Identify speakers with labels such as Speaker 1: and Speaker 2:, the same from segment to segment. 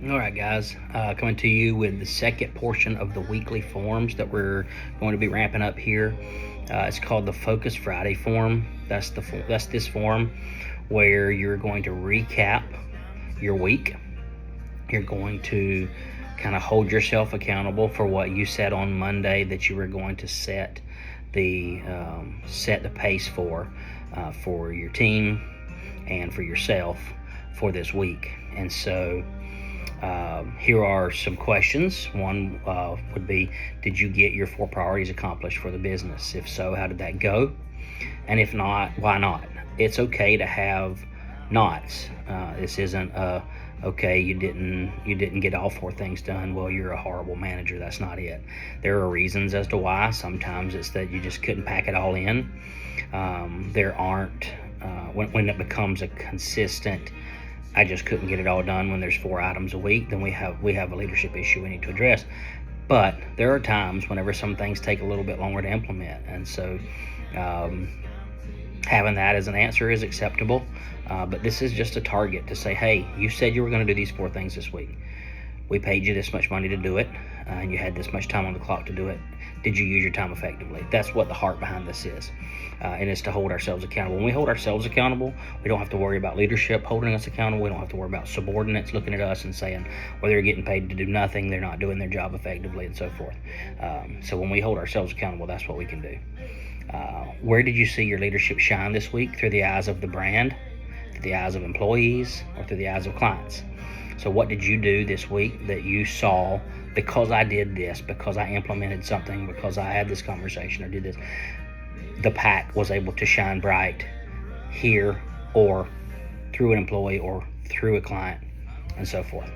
Speaker 1: All right, guys, coming to you with the second portion of the weekly forms that we're going to be ramping up here. It's called the Focus Friday form. That's this form where you're going to recap your week. You're going to kind of hold yourself accountable for what you said on Monday that you were going to set the pace for your team and for yourself for this week. And so here are some questions. One would be, did you get your 4 priorities accomplished for the business? If so, how did that go? And if not, why not? It's okay to have nots. This isn't okay, you didn't get all 4 things done, well, you're a horrible manager. That's not it. There are reasons as to why. Sometimes it's that you just couldn't pack it all in. There aren't when it becomes a consistent, I just couldn't get it all done when there's 4 items a week, then we have a leadership issue we need to address. But there are times whenever some things take a little bit longer to implement, and so having that as an answer is acceptable. But this is just a target to say, hey, you said you were going to do these 4 things this week. We paid you this much money to do it, and you had this much time on the clock to do it. Did you use your time effectively? That's what the heart behind this is. And it's to hold ourselves accountable. When we hold ourselves accountable, we don't have to worry about leadership holding us accountable. We don't have to worry about subordinates looking at us and saying, well, they're getting paid to do nothing, they're not doing their job effectively, and so forth. So when we hold ourselves accountable, that's what we can do. Where did you see your leadership shine this week? Through the eyes of the brand, through the eyes of employees, or through the eyes of clients? So what did you do this week that you saw, because I did this, because I implemented something, because I had this conversation or did this, the pack was able to shine bright here or through an employee or through a client, and so forth.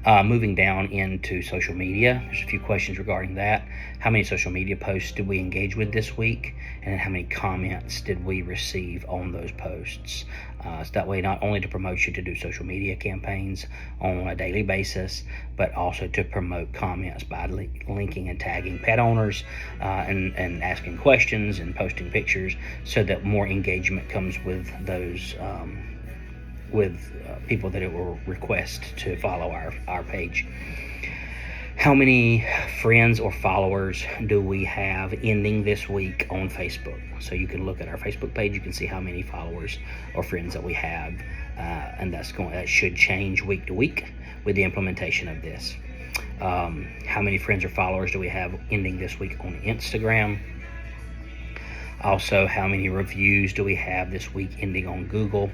Speaker 1: Moving down into social media, there's a few questions regarding that. How many social media posts did we engage with this week? And then how many comments did we receive on those posts? So that way, not only to promote you to do social media campaigns on a daily basis, but also to promote comments by linking and tagging pet owners and asking questions and posting pictures, so that more engagement comes with those people that it will request to follow our page. How many friends or followers do we have ending this week on Facebook? So you can look at our Facebook page, you can see how many followers or friends that we have, and that should change week to week with the implementation of this. How many friends or followers do we have ending this week on Instagram? Also, how many reviews do we have this week ending on Google?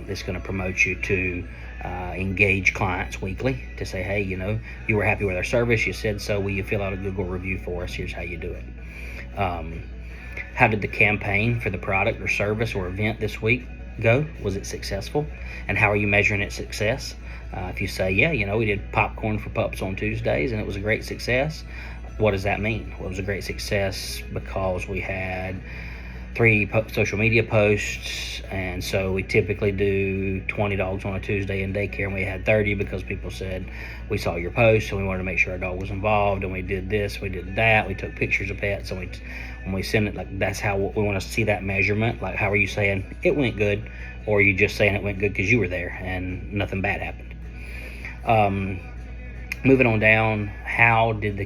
Speaker 1: It's going to promote you to engage clients weekly to say, hey, you were happy with our service, you said so, will you fill out a Google review for us? Here's how you do it. How did the campaign for the product or service or event this week go? Was it successful? And how are you measuring its success? If you say, yeah, we did popcorn for pups on Tuesdays and it was a great success, what does that mean? Well, it was a great success because we had 3 social media posts, and so we typically do 20 dogs on a Tuesday in daycare, and we had 30 because people said, we saw your post and we wanted to make sure our dog was involved, and we did this, we did that, we took pictures of pets, and when we send it, that's how we want to see that measurement. Like, how are you saying it went good, or are you just saying it went good because you were there and nothing bad happened? Moving on down, how did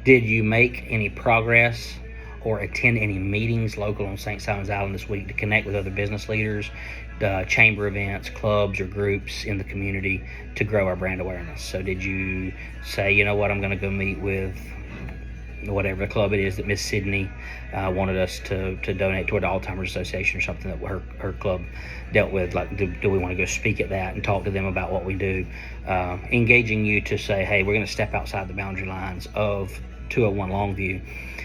Speaker 1: did you make any progress or attend any meetings local on St. Simons Island this week to connect with other business leaders, chamber events, clubs, or groups in the community to grow our brand awareness? So did you say, you know what, I'm going to go meet with whatever club it is that Miss Sydney wanted us to donate toward the Alzheimer's Association or something that her club dealt with? Like, do we want to go speak at that and talk to them about what we do? Engaging you to say, hey, we're going to step outside the boundary lines of 201 Longview,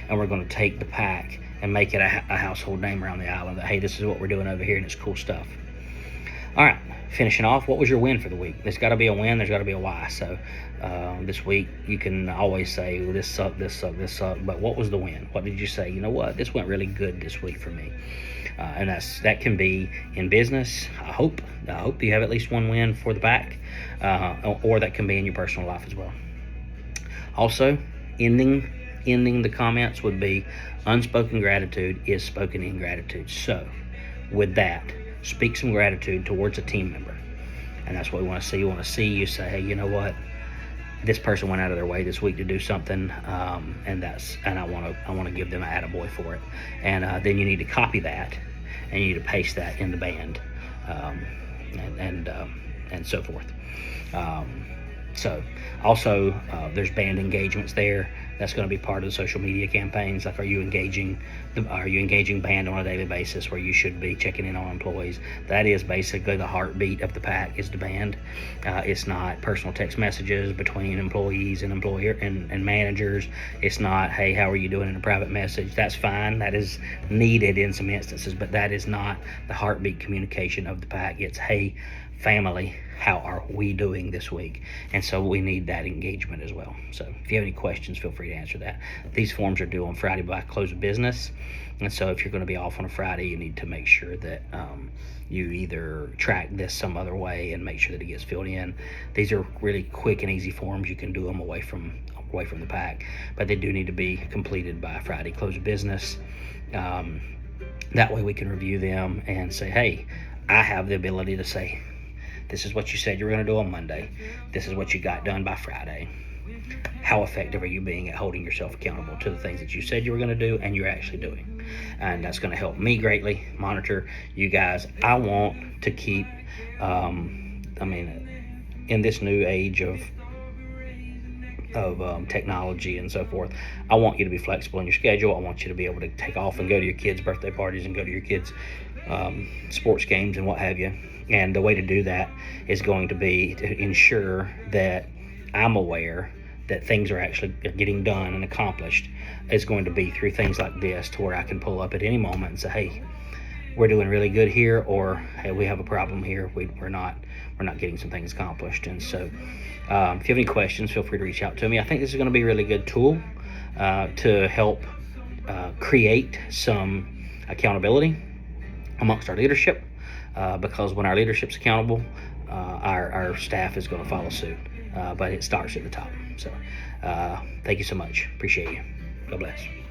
Speaker 1: and we're going to take the pack and make it a household name around the island, that, hey, this is what we're doing over here and it's cool stuff. All right, finishing off, what was your win for the week? There's got to be a win, there's got to be a why. So this week, you can always say, well, this sucked, but what was the win? What did you say? You know what, this went really good this week for me. And that can be in business. I hope you have at least one win for the pack, or that can be in your personal life as well. Also, ending the comments would be, unspoken gratitude is spoken ingratitude. So with that, speak some gratitude towards a team member. and that's what we want to see. We want to see you say, hey, you know what? This person went out of their way this week to do something, and I want to give them an attaboy for it. And then you need to copy that, and you need to paste that in the band, and so forth. So also, there's band engagements there. That's going to be part of the social media campaigns. Like, are you engaging band on a daily basis, where you should be checking in on employees? That is basically the heartbeat of the pack, is the band. It's not personal text messages between employees and employer and managers. It's not, hey, how are you doing, in a private message. That's fine. That is needed in some instances, but that is not the heartbeat communication of the pack. It's, hey, family, how are we doing this week? And so we need that engagement as well. So if you have any questions, feel free to answer that. These forms are due on Friday by close of business, and so if you're going to be off on a Friday, you need to make sure that you either track this some other way and make sure that it gets filled in. These are really quick and easy forms. You can do them away from the pack, but they do need to be completed by Friday close of business. That way we can review them and say, hey, I have the ability to say, this is what you said you were going to do on Monday. This is what you got done by Friday. How effective are you being at holding yourself accountable to the things that you said you were going to do and you're actually doing? And that's going to help me greatly monitor you guys. I want to keep, in this new age of technology and so forth, I want you to be flexible in your schedule. I want you to be able to take off and go to your kids' birthday parties and go to your kids' sports games and what have you. And the way to do that is going to be to ensure that I'm aware that things are actually getting done and accomplished. Is going to be through things like this, to where I can pull up at any moment and say, hey, we're doing really good here, or hey, we have a problem here. We're not getting some things accomplished. And so if you have any questions, feel free to reach out to me. I think this is going to be a really good tool to help create some accountability amongst our leadership, because when our leadership's accountable, our staff is going to follow suit. But it starts at the top. So thank you so much. Appreciate you. God bless.